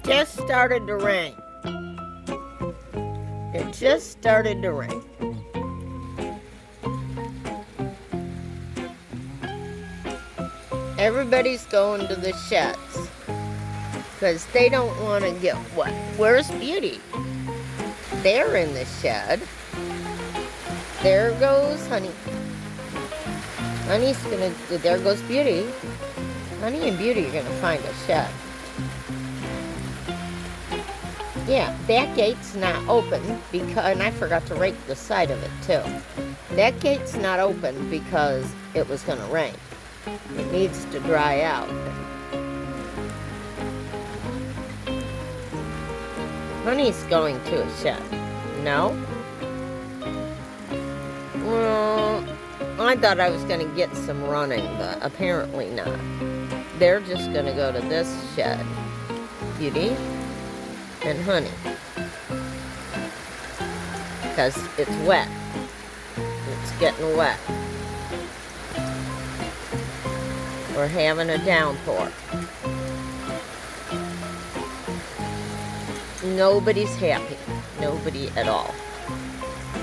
just started to rain. It just started to rain. Everybody's going to the sheds because they don't want to get wet. Where's Beauty? They're in the shed. There goes Honey. Honey's gonna, there goes Beauty. Honey and Beauty are gonna find a shed. Yeah, that gate's not open because, and I forgot to rake the side of it too. That gate's not open because it was gonna rain. It needs to dry out. Honey's going to a shed. No? Well, I thought I was going to get some running, but apparently not. They're just going to go to this shed. Beauty and Honey. Because it's wet. It's getting wet. We're having a downpour. Nobody's happy. Nobody at all.